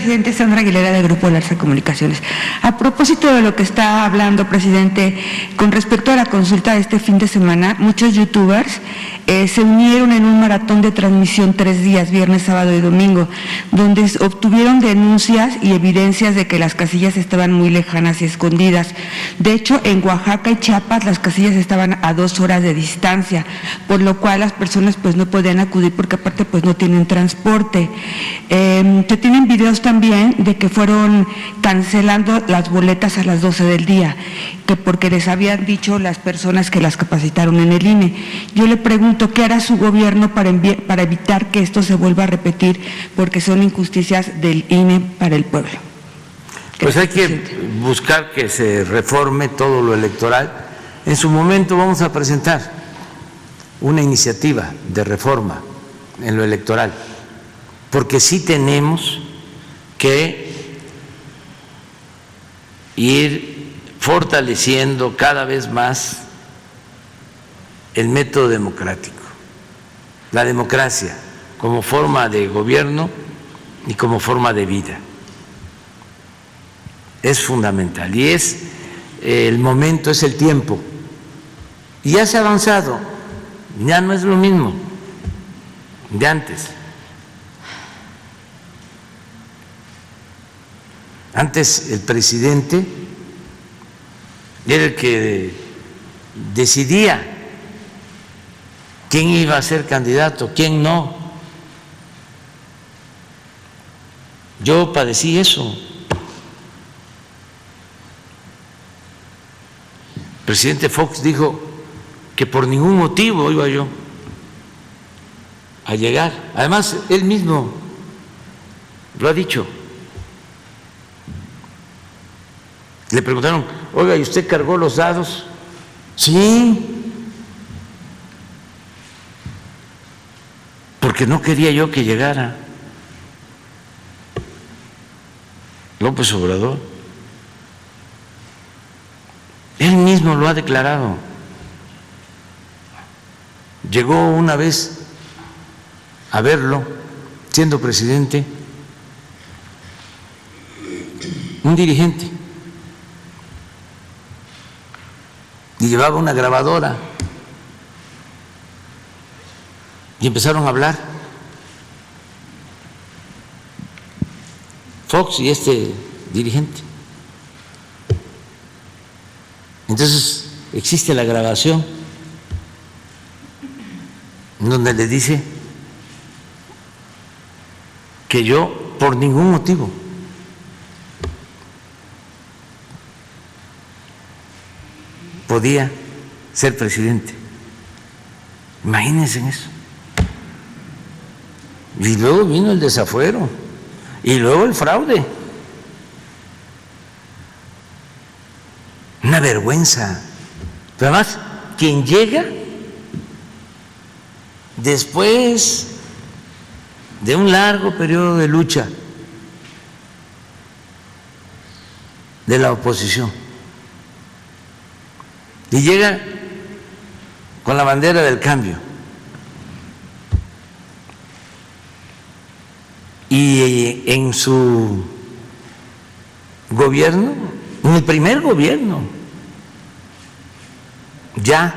presidente. Sandra Aguilera, de Grupo Larsa Comunicaciones. A propósito de lo que está hablando, presidente, con respecto a la consulta de este fin de semana, muchos youtubers se unieron en un maratón de transmisión 3 días, viernes, sábado y domingo, donde obtuvieron denuncias y evidencias de que las casillas estaban muy lejanas y escondidas. De hecho, en Oaxaca y Chiapas las casillas estaban a 2 horas de distancia, por lo cual las personas pues no podían acudir porque aparte pues no tienen transporte. Se tienen videos también de que fueron cancelando las boletas a las 12 del día, que porque les habían dicho las personas que las capacitaron en el INE. Yo le pregunto, ¿qué hará su gobierno para evitar que esto se vuelva a repetir? Porque son injusticias del INE para el pueblo. Pues hay que buscar que se reforme todo lo electoral. En su momento vamos a presentar una iniciativa de reforma en lo electoral, porque sí tenemos que ir fortaleciendo cada vez más el método democrático, la democracia como forma de gobierno y como forma de vida. Es fundamental y es el momento, es el tiempo. Y ya se ha avanzado, ya no es lo mismo de antes. Antes el presidente era el que decidía quién iba a ser candidato, quién no. Yo padecí eso. El presidente Fox dijo que por ningún motivo iba yo a llegar. Además, él mismo lo ha dicho. Le preguntaron, oiga, ¿y usted cargó los dados? Sí, porque no quería yo que llegara López Obrador. Él mismo lo ha declarado. Llegó una vez a verlo, siendo presidente, un dirigente, y llevaba una grabadora y empezaron a hablar Fox y este dirigente. Entonces existe la grabación en donde le dice que yo por ningún motivo podía ser presidente. Imagínense en eso. Y luego vino el desafuero y luego el fraude. Una vergüenza. Pero además, quien llega después de un largo periodo de lucha de la oposición y llega con la bandera del cambio y en su gobierno, en el primer gobierno, ya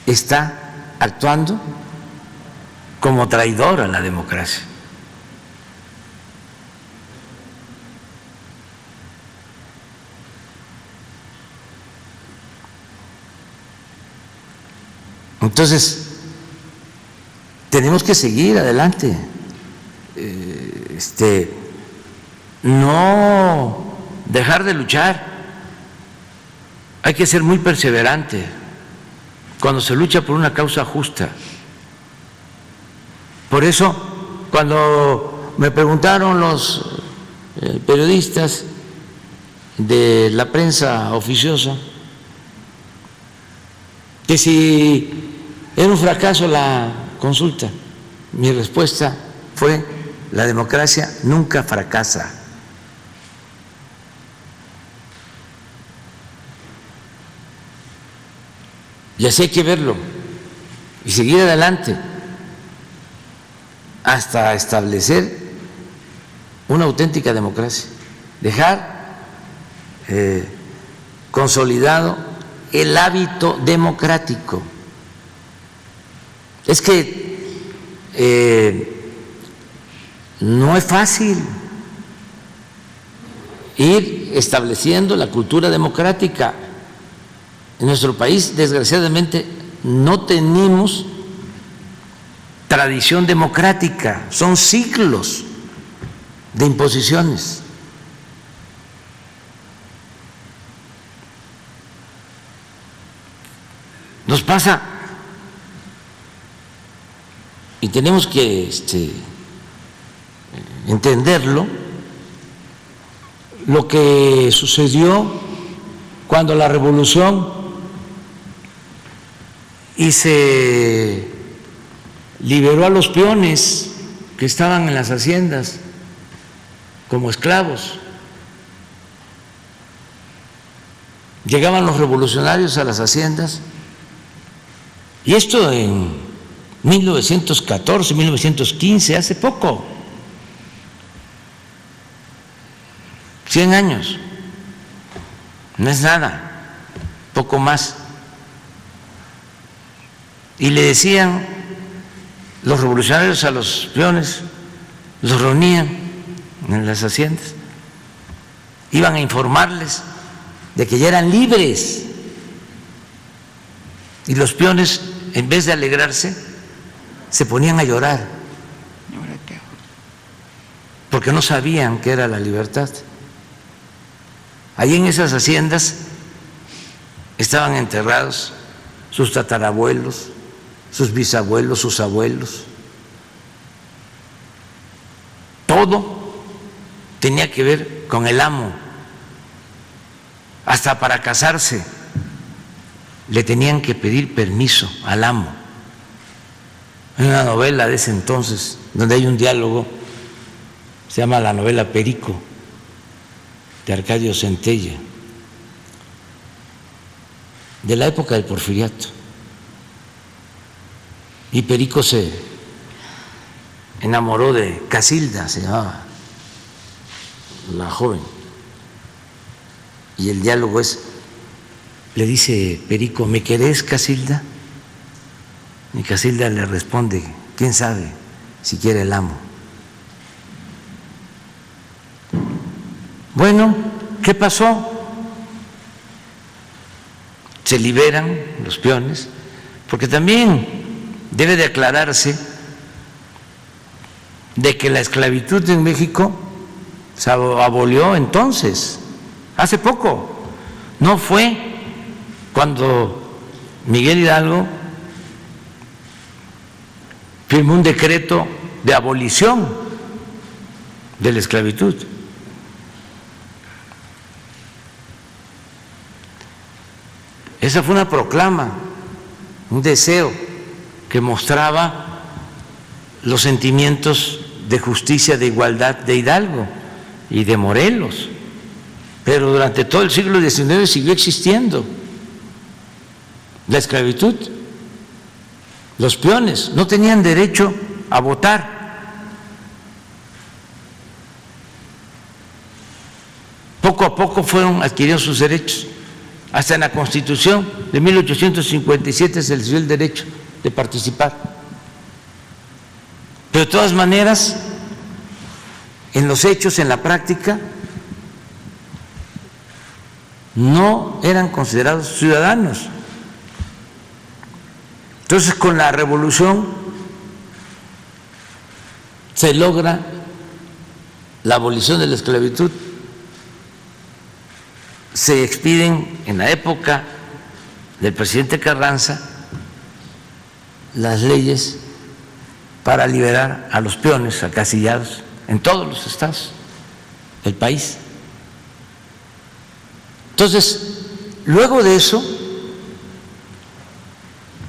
está actuando como traidor a la democracia. Entonces, tenemos que seguir adelante, no dejar de luchar. Hay que ser muy perseverante cuando se lucha por una causa justa. Por eso, cuando me preguntaron los periodistas de la prensa oficiosa que si era un fracaso la consulta, mi respuesta fue: la democracia nunca fracasa. Y así hay que verlo y seguir adelante hasta establecer una auténtica democracia, dejar consolidado el hábito democrático. Es que no es fácil ir estableciendo la cultura democrática. En nuestro país, desgraciadamente, no tenemos tradición democrática, son siglos de imposiciones. Nos pasa, y tenemos que entenderlo, lo que sucedió cuando la revolución y se liberó a los peones que estaban en las haciendas como esclavos. Llegaban los revolucionarios a las haciendas, y esto en 1914, 1915, hace poco, 100 años, no es nada, poco más. Y le decían los revolucionarios a los peones, los reunían en las haciendas, iban a informarles de que ya eran libres, y los peones, en vez de alegrarse, se ponían a llorar porque no sabían qué era la libertad. Allí en esas haciendas estaban enterrados sus tatarabuelos, sus bisabuelos, sus abuelos. Todo tenía que ver con el amo. Hasta para casarse le tenían que pedir permiso al amo. Hay una novela de ese entonces donde hay un diálogo, se llama la novela Perico, de Arcadio Centella, de la época del Porfiriato. Y Perico se enamoró de Casilda, se llamaba la joven, y el diálogo es, le dice Perico: ¿me querés, Casilda? Y Casilda le responde: ¿quién sabe si quiere el amo? Bueno, ¿qué pasó? Se liberan los peones, porque también debe de aclararse de que la esclavitud en México se abolió entonces, hace poco. No fue cuando Miguel Hidalgo firmó un decreto de abolición de la esclavitud. Esa fue una proclama, un deseo que mostraba los sentimientos de justicia, de igualdad de Hidalgo y de Morelos. Pero durante todo el siglo XIX siguió existiendo la esclavitud. Los peones no tenían derecho a votar. Poco a poco fueron adquiriendo sus derechos. Hasta en la Constitución de 1857 se les dio el derecho de participar. Pero de todas maneras, en los hechos, en la práctica, no eran considerados ciudadanos. Entonces, con la revolución se logra la abolición de la esclavitud. Se expiden en la época del presidente Carranza las leyes para liberar a los peones acasillados en todos los estados del país. Entonces, luego de eso,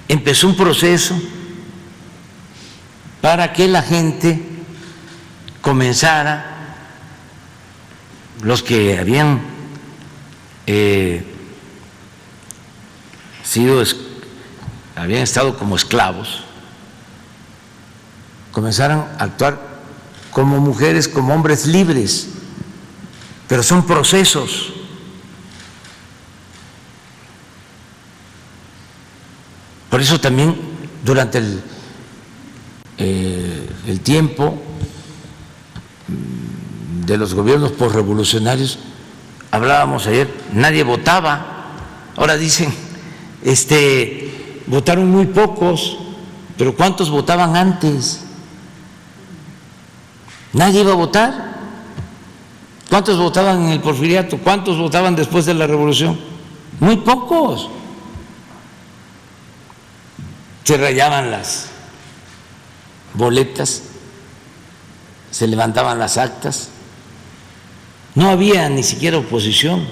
empezó un proceso para que la gente comenzara, los que habían habían estado como esclavos, comenzaron a actuar como mujeres, como hombres libres, pero son procesos. Por eso también durante el tiempo de los gobiernos posrevolucionarios, hablábamos ayer, nadie votaba. Ahora dicen, votaron muy pocos, pero ¿cuántos votaban antes? Nadie iba a votar. ¿Cuántos votaban en el Porfiriato? ¿Cuántos votaban después de la Revolución? Muy pocos. Se rayaban las boletas, se levantaban las actas, no había ni siquiera oposición.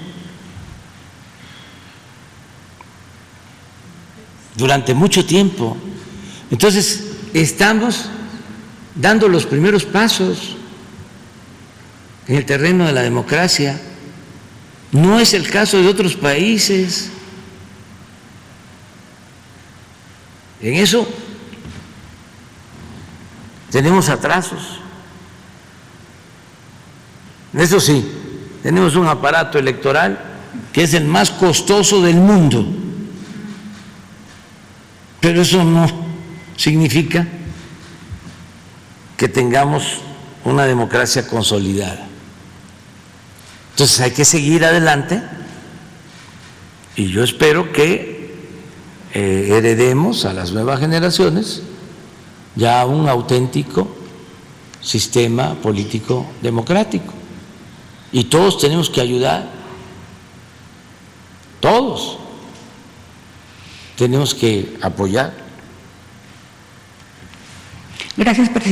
Durante mucho tiempo. Entonces, estamos dando los primeros pasos en el terreno de la democracia. No es el caso de otros países. En eso tenemos atrasos. Eso sí, tenemos un aparato electoral que es el más costoso del mundo, pero eso no significa que tengamos una democracia consolidada. Entonces hay que seguir adelante y yo espero que heredemos a las nuevas generaciones ya un auténtico sistema político democrático. Y todos tenemos que ayudar, todos tenemos que apoyar. Gracias, presidente.